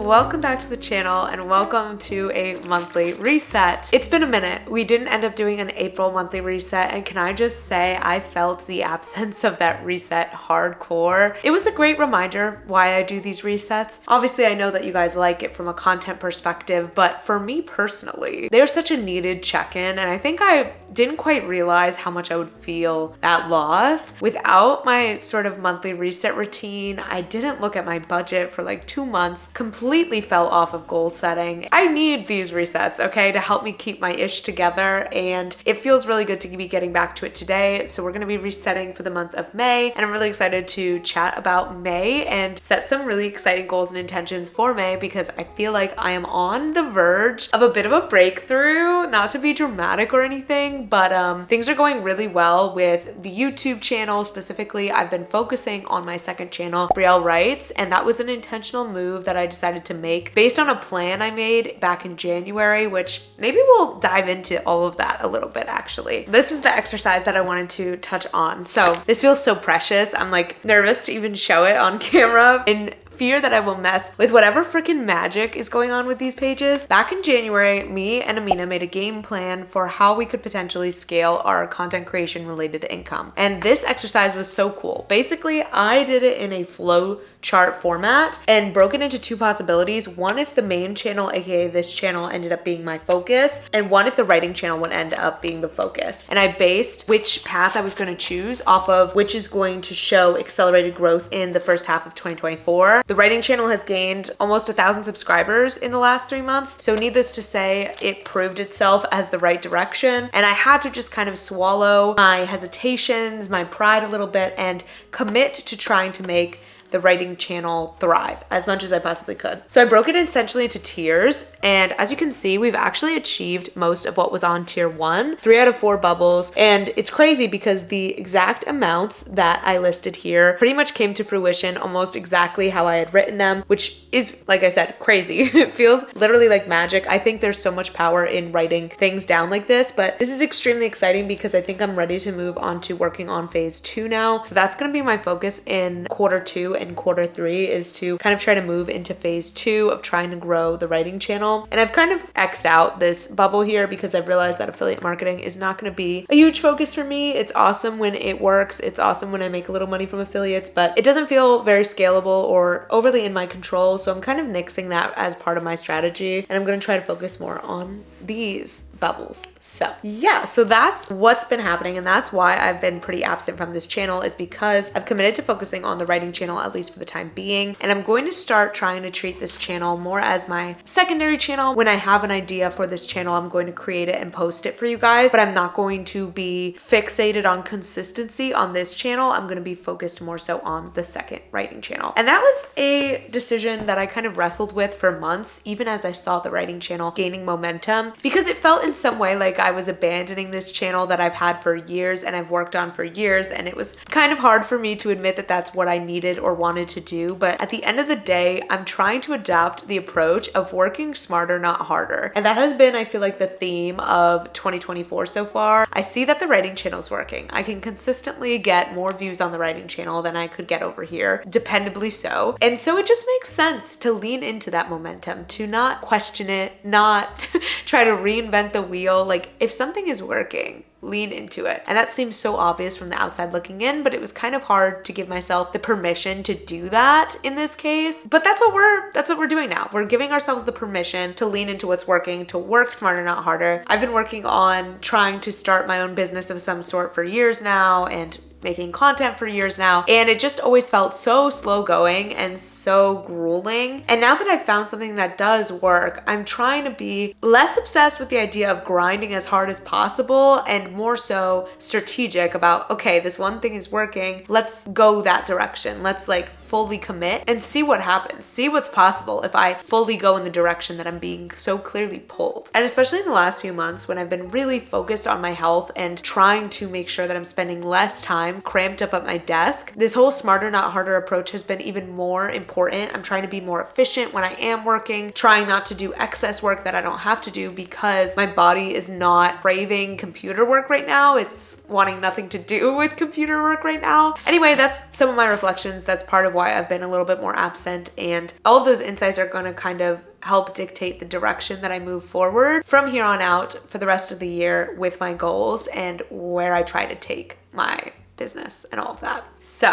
welcome back to the channel and welcome to a monthly reset. It's been a minute. We didn't end up doing an April monthly reset, and can I just say I felt the absence of that reset hardcore. It was a great reminder why I do these resets. Obviously, I know that you guys like it from a content perspective, but for me personally, they're such a needed check-in, and I think I didn't quite realize how much I would feel that loss. Without my sort of monthly reset routine, I didn't look at my budget for like 2 months, completely fell off of goal setting. I need these resets, okay, to help me keep my ish together, and it feels really good to be getting back to it today. So we're gonna be resetting for the month of May, and I'm really excited to chat about May and set some really exciting goals and intentions for May, because I feel like I am on the verge of a bit of a breakthrough, not to be dramatic or anything, but things are going really well with the YouTube channel. Specifically, I've been focusing on my second channel, Brielle Writes, and that was an intentional move that I decided to make based on a plan I made back in January, which maybe we'll dive into all of that a little bit actually. This is the exercise that I wanted to touch on. So this feels so precious. I'm like nervous to even show it on camera in fear that I will mess with whatever freaking magic is going on with these pages. Back in January, me and Amina made a game plan for how we could potentially scale our content creation related income. And this exercise was so cool. Basically, I did it in a flow chart format and broke it into two possibilities. One, if the main channel, aka this channel, ended up being my focus, and one if the writing channel would end up being the focus. And I based which path I was going to choose off of which is going to show accelerated growth in the first half of 2024. The writing channel has gained almost 1,000 subscribers in the last 3 months. So needless to say, it proved itself as the right direction. And I had to just kind of swallow my hesitations, my pride a little bit, and commit to trying to make the writing channel thrive as much as I possibly could. So I broke it essentially into tiers, and as you can see, we've actually achieved most of what was on tier 1, 3 out of 4 bubbles. And it's crazy because the exact amounts that I listed here pretty much came to fruition almost exactly how I had written them, which is, like I said, crazy. It feels literally like magic. I think there's so much power in writing things down like this, but this is extremely exciting because I think I'm ready to move on to working on phase 2 now. So that's going to be my focus in quarter 2 and quarter 3, is to kind of try to move into phase 2 of trying to grow the writing channel. And I've kind of X'd out this bubble here because I've realized that affiliate marketing is not going to be a huge focus for me. It's awesome when it works. It's awesome when I make a little money from affiliates, but it doesn't feel very scalable or overly in my control. So I'm kind of nixing that as part of my strategy, and I'm going to try to focus more on these bubbles. So yeah, so that's what's been happening, and that's why I've been pretty absent from this channel, is because I've committed to focusing on the writing channel, at least for the time being. And I'm going to start trying to treat this channel more as my secondary channel. When I have an idea for this channel, I'm going to create it and post it for you guys, but I'm not going to be fixated on consistency on this channel. I'm going to be focused more so on the second writing channel. And that was a decision that I kind of wrestled with for months, even as I saw the writing channel gaining momentum, because it felt in some way like I was abandoning this channel that I've had for years and I've worked on for years. And it was kind of hard for me to admit that that's what I needed or wanted to do. But at the end of the day, I'm trying to adopt the approach of working smarter, not harder. And that has been, I feel like, the theme of 2024 so far. I see that the writing channel is working. I can consistently get more views on the writing channel than I could get over here, dependably so. And so it just makes sense to lean into that momentum, to not question it, not try to reinvent the wheel. Like, if something is working, lean into it. And that seems so obvious from the outside looking in, but it was kind of hard to give myself the permission to do that in this case. But that's what we're doing now. We're giving ourselves the permission to lean into what's working, to work smarter, not harder. I've been working on trying to start my own business of some sort for years now, and making content for years now, and it just always felt so slow going and so grueling. And now that I've found something that does work, I'm trying to be less obsessed with the idea of grinding as hard as possible and more so strategic about, okay, this one thing is working, let's go that direction. Let's like fully commit and see what happens, see what's possible if I fully go in the direction that I'm being so clearly pulled. And especially in the last few months when I've been really focused on my health and trying to make sure that I'm spending less time cramped up at my desk, this whole smarter, not harder approach has been even more important. I'm trying to be more efficient when I am working, trying not to do excess work that I don't have to do because my body is not craving computer work right now. It's wanting nothing to do with computer work right now. Anyway, that's some of my reflections. That's part of why I've been a little bit more absent, and all of those insights are going to kind of help dictate the direction that I move forward from here on out for the rest of the year with my goals and where I try to take my business and all of that. So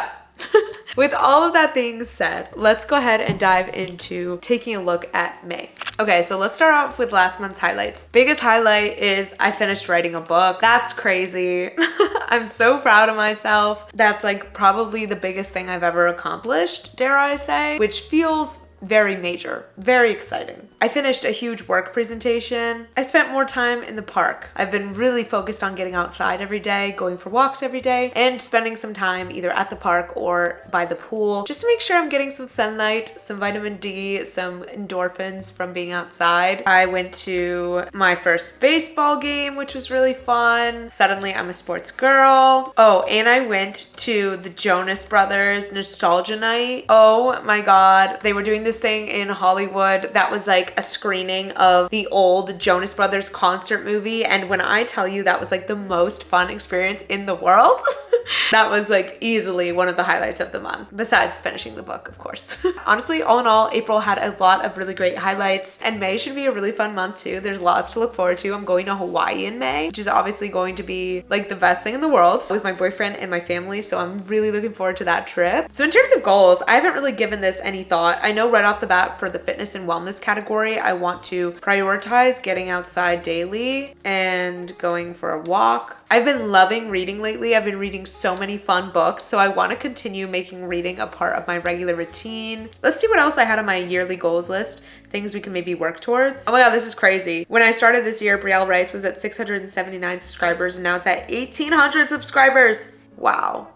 with all of that being said, let's go ahead and dive into taking a look at May. Okay, so let's start off with last month's highlights. Biggest highlight is I finished writing a book. That's crazy. I'm so proud of myself. That's like probably the biggest thing I've ever accomplished, dare I say, which feels very major, very exciting. I finished a huge work presentation. I spent more time in the park. I've been really focused on getting outside every day, going for walks every day, and spending some time either at the park or by the pool just to make sure I'm getting some sunlight, some vitamin D, some endorphins from being outside. I went to my first baseball game, which was really fun. Suddenly I'm a sports girl. Oh, and I went to the Jonas Brothers Nostalgia Night. Oh my God. They were doing this thing in Hollywood that was like a screening of the old Jonas Brothers concert movie. And when I tell you that was like the most fun experience in the world, that was like easily one of the highlights of the month, besides finishing the book, of course. Honestly, all in all, April had a lot of really great highlights, and May should be a really fun month too. There's lots to look forward to. I'm going to Hawaii in May, which is obviously going to be like the best thing in the world with my boyfriend and my family. So I'm really looking forward to that trip. So in terms of goals, I haven't really given this any thought. I know right off the bat for the fitness and wellness category, I want to prioritize getting outside daily and going for a walk. I've been loving reading lately. I've been reading so many fun books, so I want to continue making reading a part of my regular routine. Let's see what else I had on my yearly goals list, things we can maybe work towards. Oh my God, this is crazy. When I started this year, Brielle Writes was at 679 subscribers, and now it's at 1,800 subscribers. Wow.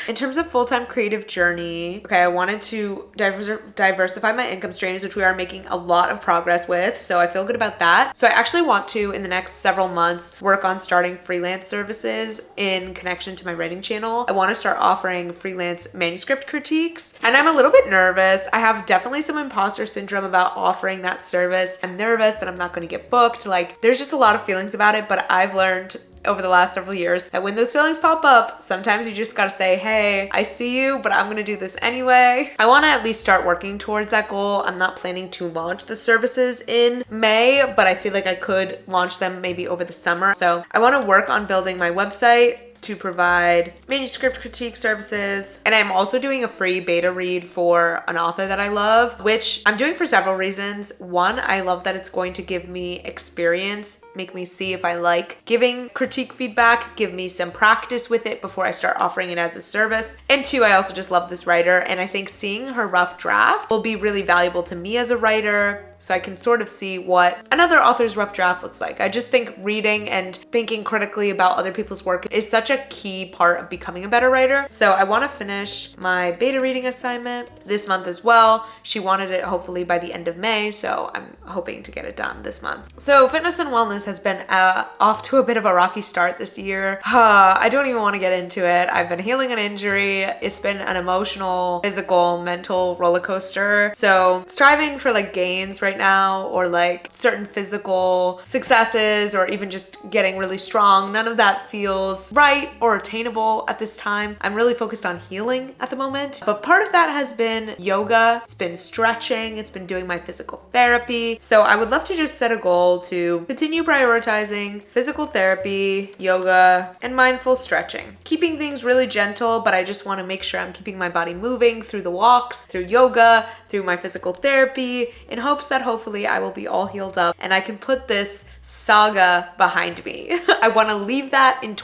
In terms of full-time creative journey, okay, I wanted to diversify my income streams, which we are making a lot of progress with. So I feel good about that. So I actually want to, in the next several months, work on starting freelance services in connection to my writing channel. I want to start offering freelance manuscript critiques, and I'm a little bit nervous. I have definitely some imposter syndrome about offering that service. I'm nervous that I'm not going to get booked. Like, there's just a lot of feelings about it, but I've learned over the last several years that when those feelings pop up, sometimes you just gotta say, hey, I see you, but I'm gonna do this anyway. I wanna at least start working towards that goal. I'm not planning to launch the services in May, but I feel like I could launch them maybe over the summer. So I wanna work on building my website to provide manuscript critique services. And I'm also doing a free beta read for an author that I love, which I'm doing for several reasons. One, I love that it's going to give me experience, make me see if I like giving critique feedback, give me some practice with it before I start offering it as a service. And two, I also just love this writer, and I think seeing her rough draft will be really valuable to me as a writer, so I can sort of see what another author's rough draft looks like. I just think reading and thinking critically about other people's work is such a key part of becoming a better writer. So I want to finish my beta reading assignment this month as well. She wanted it hopefully by the end of May, so I'm hoping to get it done this month. So fitness and wellness has been off to a bit of a rocky start this year. I don't even want to get into it. I've been healing an injury. It's been an emotional, physical, mental roller coaster. So striving for like gains right now, or like certain physical successes, or even just getting really strong, none of that feels right or attainable at this time. I'm really focused on healing at the moment, but part of that has been yoga, it's been stretching, it's been doing my physical therapy. So I would love to just set a goal to continue prioritizing physical therapy, yoga, and mindful stretching. Keeping things really gentle, but I just want to make sure I'm keeping my body moving through the walks, through yoga, through my physical therapy, in hopes that hopefully I will be all healed up and I can put this saga behind me. I want to leave that in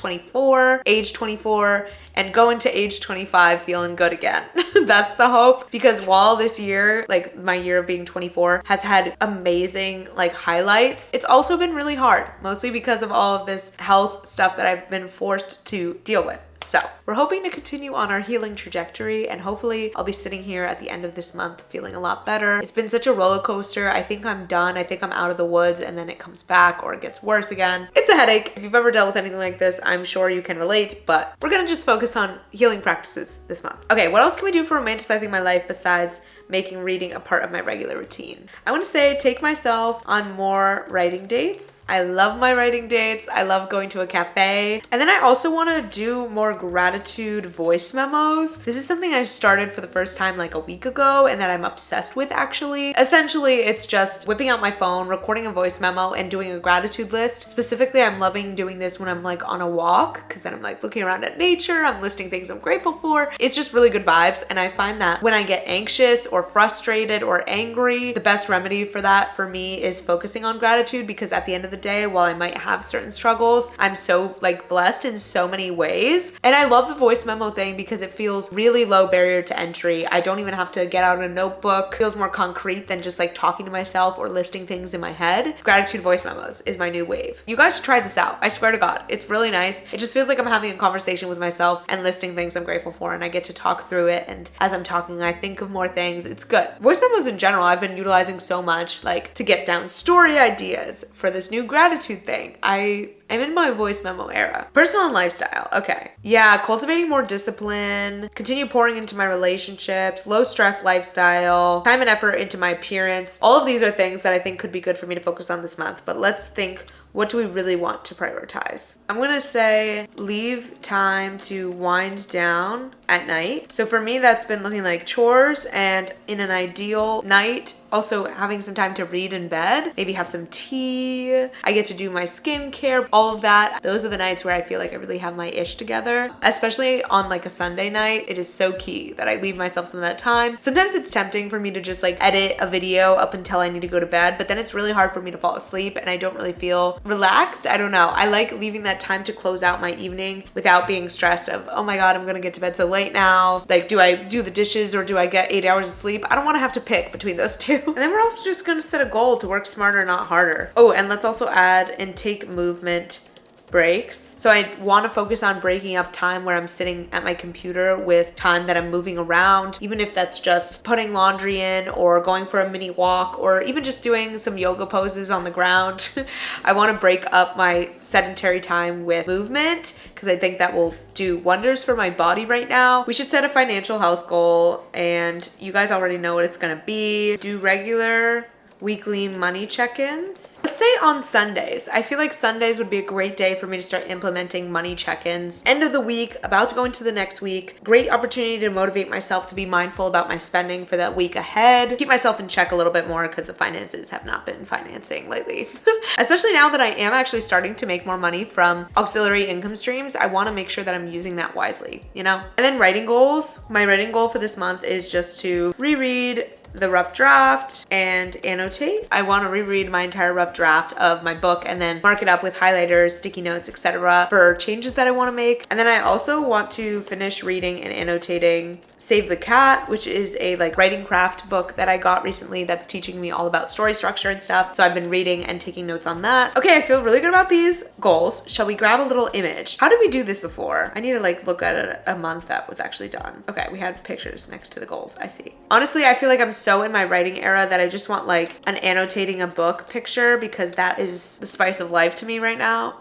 age 24, and go into age 25 feeling good again. That's the hope, because while this year, like my year of being 24, has had amazing like highlights, it's also been really hard, mostly because of all of this health stuff that I've been forced to deal with. So we're hoping to continue on our healing trajectory, and hopefully I'll be sitting here at the end of this month feeling a lot better. It's been such a roller coaster. I think I'm done. I think I'm out of the woods, and then it comes back or it gets worse again. It's a headache. If you've ever dealt with anything like this, I'm sure you can relate, but we're gonna just focus on healing practices this month. Okay, what else can we do for romanticizing my life besides making reading a part of my regular routine. I want to say take myself on more writing dates. I love my writing dates. I love going to a cafe. And then I also want to do more gratitude voice memos. This is something I started for the first time like a week ago and that I'm obsessed with actually. Essentially, it's just whipping out my phone, recording a voice memo, and doing a gratitude list. Specifically, I'm loving doing this when I'm like on a walk, because then I'm like looking around at nature, I'm listing things I'm grateful for. It's just really good vibes. And I find that when I get anxious or frustrated or angry, the best remedy for that for me is focusing on gratitude, because at the end of the day, while I might have certain struggles, I'm so like blessed in so many ways. And I love the voice memo thing because it feels really low barrier to entry. I don't even have to get out a notebook. It feels more concrete than just like talking to myself or listing things in my head. Gratitude voice memos is my new wave. You guys should try this out. I swear to God, it's really nice. It just feels like I'm having a conversation with myself and listing things I'm grateful for, and I get to talk through it. And as I'm talking, I think of more things. It's good. Voice memos in general, I've been utilizing so much, like to get down story ideas for this new gratitude thing. I'm in my voice memo era. Personal and lifestyle. Okay. Yeah, cultivating more discipline, continue pouring into my relationships, low stress lifestyle, time and effort into my appearance. All of these are things that I think could be good for me to focus on this month. But let's think, what do we really want to prioritize? I'm gonna say leave time to wind down at night. So for me, that's been looking like chores, and in an ideal night, also having some time to read in bed, maybe have some tea. I get to do my skincare, all of that. Those are the nights where I feel like I really have my ish together, especially on like a Sunday night. It is so key that I leave myself some of that time. Sometimes it's tempting for me to just like edit a video up until I need to go to bed, but then it's really hard for me to fall asleep and I don't really feel relaxed. I don't know. I like leaving that time to close out my evening without being stressed of, oh my God, I'm gonna get to bed so late now. Like, do I do the dishes or do I get 8 hours of sleep? I don't wanna have to pick between those two. And then we're also just gonna set a goal to work smarter, not harder. Oh, and let's also add and take movement breaks. So I want to focus on breaking up time where I'm sitting at my computer with time that I'm moving around, even if that's just putting laundry in or going for a mini walk or even just doing some yoga poses on the ground. I want to break up my sedentary time with movement because I think that will do wonders for my body right now. We should set a financial health goal, and you guys already know what it's going to be. Do regular weekly money check-ins. Let's say on Sundays. I feel like Sundays would be a great day for me to start implementing money check-ins. End of the week, about to go into the next week. Great opportunity to motivate myself to be mindful about my spending for that week ahead. Keep myself in check a little bit more because the finances have not been financing lately. Especially now that I am actually starting to make more money from auxiliary income streams, I want to make sure that I'm using that wisely, you know? And then writing goals. My writing goal for this month is just to reread the rough draft and annotate. I want to reread my entire rough draft of my book and then mark it up with highlighters, sticky notes, etc. for changes that I want to make. And then I also want to finish reading and annotating Save the Cat, which is a like writing craft book that I got recently that's teaching me all about story structure and stuff. So I've been reading and taking notes on that. Okay, I feel really good about these goals. Shall we grab a little image? How did we do this before? I need to like look at a month that was actually done. Okay, we had pictures next to the goals. I see. Honestly, I feel like I'm so in my writing era that I just want like an annotating a book picture because that is the spice of life to me right now.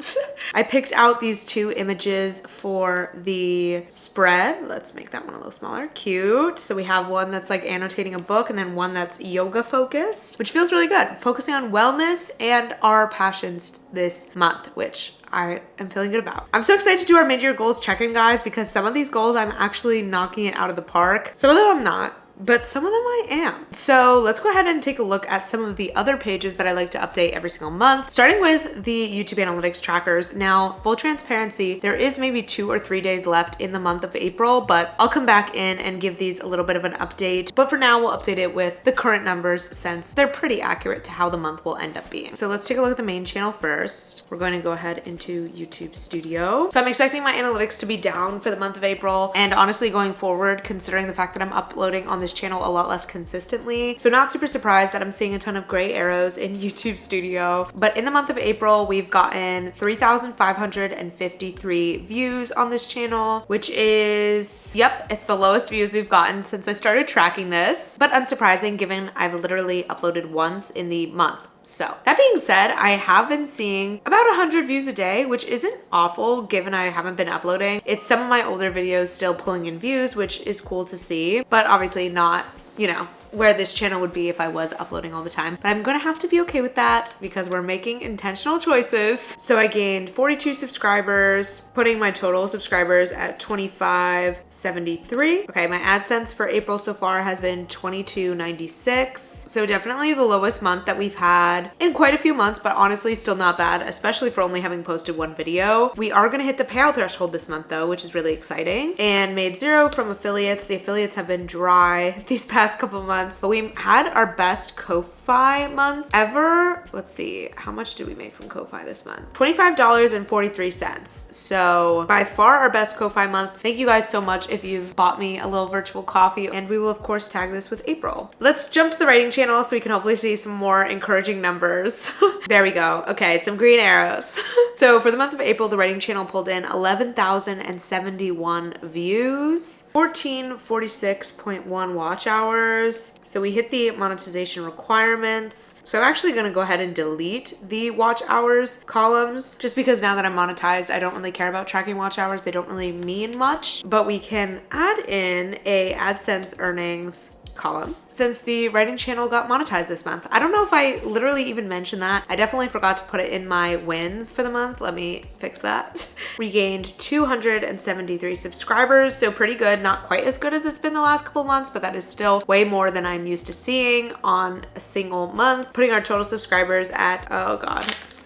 I picked out these two images for the spread. Let's make that one a little smaller. Cute. So we have one that's like annotating a book and then one that's yoga focused, which feels really good. Focusing on wellness and our passions this month, which I am feeling good about. I'm so excited to do our mid-year goals check-in, guys, because some of these goals I'm actually knocking it out of the park. Some of them I'm not, but some of them I am. So let's go ahead and take a look at some of the other pages that I like to update every single month, starting with the YouTube analytics trackers. Now, full transparency, there is maybe 2 or 3 days left in the month of April, but I'll come back in and give these a little bit of an update. But for now, we'll update it with the current numbers since they're pretty accurate to how the month will end up being. So let's take a look at the main channel first. We're going to go ahead into YouTube Studio. So I'm expecting my analytics to be down for the month of April, and honestly going forward, considering the fact that I'm uploading on this channel a lot less consistently. So not super surprised that I'm seeing a ton of gray arrows in YouTube Studio. But in the month of April, we've gotten 3,553 views on this channel, which is, yep, it's the lowest views we've gotten since I started tracking this. But unsurprising given I've literally uploaded once in the month. So that being said, I have been seeing about 100 views a day, which isn't awful given I haven't been uploading. It's some of my older videos still pulling in views, which is cool to see, but obviously not, you know, where this channel would be if I was uploading all the time. But I'm gonna have to be okay with that because we're making intentional choices. So I gained 42 subscribers, putting my total subscribers at 2573. Okay, my AdSense for April so far has been 2296. So definitely the lowest month that we've had in quite a few months, but honestly still not bad, especially for only having posted one video. We are gonna hit the payout threshold this month though, which is really exciting, and made zero from affiliates. The affiliates have been dry these past couple of months, but we had our best Ko-Fi month ever. Let's see, how much did we make from Ko-Fi this month? $25.43. So by far our best Ko-Fi month. Thank you guys so much if you've bought me a little virtual coffee, and we will of course tag this with April. Let's jump to the writing channel so we can hopefully see some more encouraging numbers. There we go. Okay, some green arrows. So for the month of April, the writing channel pulled in 11,071 views, 1446.1 watch hours. So we hit the monetization requirements. So I'm actually going to go ahead and delete the watch hours columns just because now that I'm monetized, I don't really care about tracking watch hours. They don't really mean much, but we can add in a AdSense earnings column since the writing channel got monetized this month. I don't know if I literally even mentioned that. I definitely forgot to put it in my wins for the month. Let me fix that. We gained 273 subscribers, so pretty good. Not quite as good as it's been the last couple months, but that is still way more than I'm used to seeing on a single month. Putting our total subscribers at, oh God,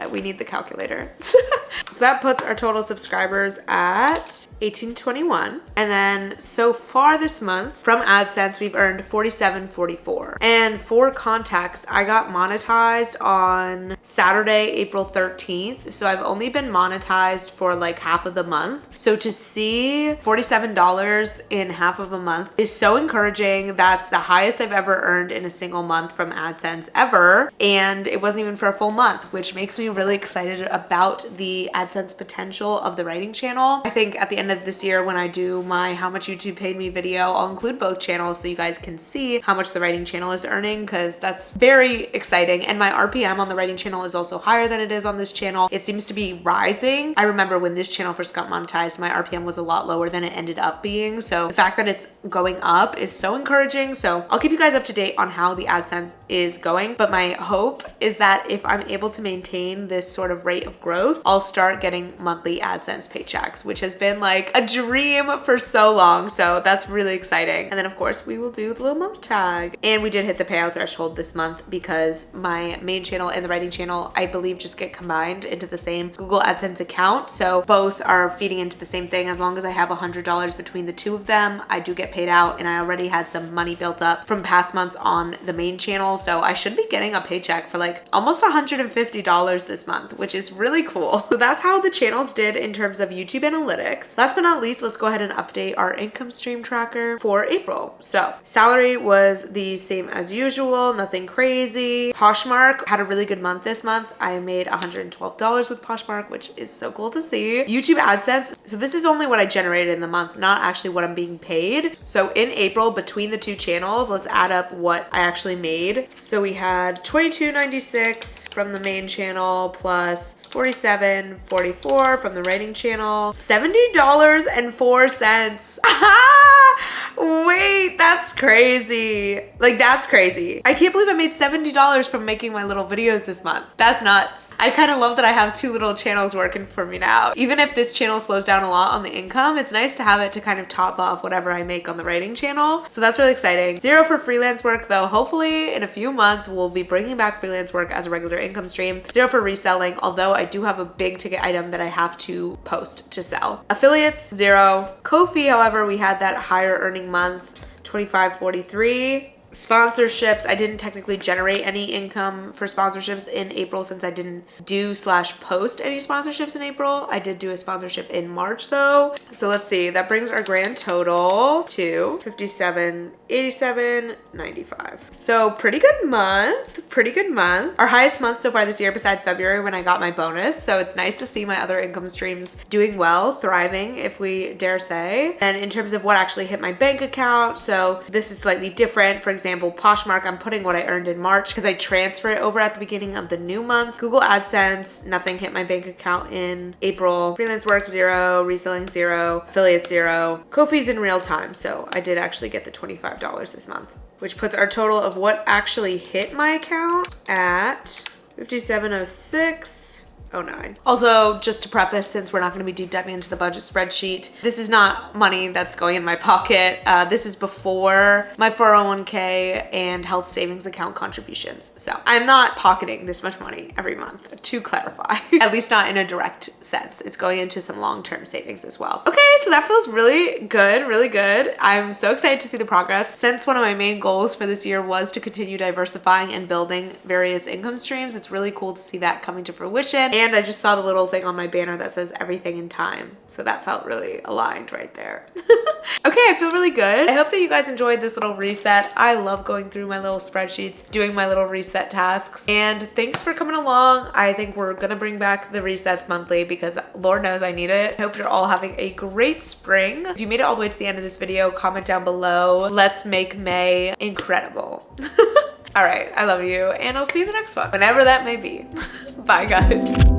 we need the calculator. So that puts our total subscribers at 1821. And then so far this month from AdSense, we've earned $47.44. And for context, I got monetized on Saturday, April 13th. So I've only been monetized for like half of the month. So to see $47 in half of a month is so encouraging. That's the highest I've ever earned in a single month from AdSense ever. And it wasn't even for a full month, which makes me really excited about the AdSense potential of the writing channel. I think at the end of this year, when I do my how much YouTube paid me video, I'll include both channels so you guys can see how much the writing channel is earning, because that's very exciting. And my RPM on the writing channel is also higher than it is on this channel. It seems to be rising. I remember when this channel first got monetized, my RPM was a lot lower than it ended up being. So the fact that it's going up is so encouraging. So I'll keep you guys up to date on how the AdSense is going. But my hope is that if I'm able to maintain this sort of rate of growth, I'll start getting monthly AdSense paychecks, which has been like a dream for so long. So that's really exciting. And then of course we will do the little month tag. And we did hit the payout threshold this month because my main channel and the writing channel, I believe, just get combined into the same Google AdSense account. So both are feeding into the same thing. As long as I have $100 between the two of them, I do get paid out. And I already had some money built up from past months on the main channel. So I should be getting a paycheck for like almost $150 this month, which is really cool. So that's how the channels did in terms of YouTube analytics. Last but not least, let's go ahead and update our income stream tracker for April. So salary was the same as usual, nothing crazy. Poshmark had a really good month this month. I made $112 with Poshmark, which is so cool to see. YouTube AdSense, so this is only what I generated in the month, not actually what I'm being paid. So in April, between the two channels, let's add up what I actually made. So we had $22.96 from the main channel plus $47.44 from the writing channel, $70.04. Wait, that's crazy. Like, that's crazy. I can't believe I made $70 from making my little videos this month. That's nuts. I kind of love that I have two little channels working for me now. Even if this channel slows down a lot on the income, it's nice to have it to kind of top off whatever I make on the writing channel. So that's really exciting. Zero for freelance work though. Hopefully in a few months, we'll be bringing back freelance work as a regular income stream. Zero for reselling, although I do have a big ticket item that I have to post to sell. Affiliates, zero. Ko-fi, however, we had that higher earning month, $25.43. Sponsorships, I didn't technically generate any income for sponsorships in April since I didn't do/post any sponsorships in April. I did do a sponsorship in March though. So let's see, that brings our grand total to $57.87.95. So pretty good month, pretty good month. Our highest month so far this year besides February when I got my bonus. So it's nice to see my other income streams doing well, thriving if we dare say. And in terms of what actually hit my bank account, so this is slightly different. For example, Poshmark, I'm putting what I earned in March because I transfer it over at the beginning of the new month. Google AdSense, nothing hit my bank account in April. Freelance work, zero. Reselling, zero. Affiliate, zero. Ko-fi's in real time, so I did actually get the $25 this month. which puts our total of what actually hit my account at 5706.09. Also, just to preface, since we're not going to be deep diving into the budget spreadsheet, this is not money that's going in my pocket. This is before my 401k and health savings account contributions. So I'm not pocketing this much money every month, to clarify. At least not in a direct sense. It's going into some long-term savings as well. Okay, so that feels really good, really good. I'm so excited to see the progress. Since one of my main goals for this year was to continue diversifying and building various income streams, it's really cool to see that coming to fruition. And I just saw the little thing on my banner that says everything in time. So that felt really aligned right there. Okay, I feel really good. I hope that you guys enjoyed this little reset. I love going through my little spreadsheets, doing my little reset tasks. And thanks for coming along. I think we're gonna bring back the resets monthly because Lord knows I need it. I hope you're all having a great spring. If you made it all the way to the end of this video, comment down below. Let's make May incredible. All right, I love you, and I'll see you in the next one, whenever that may be. Bye, guys.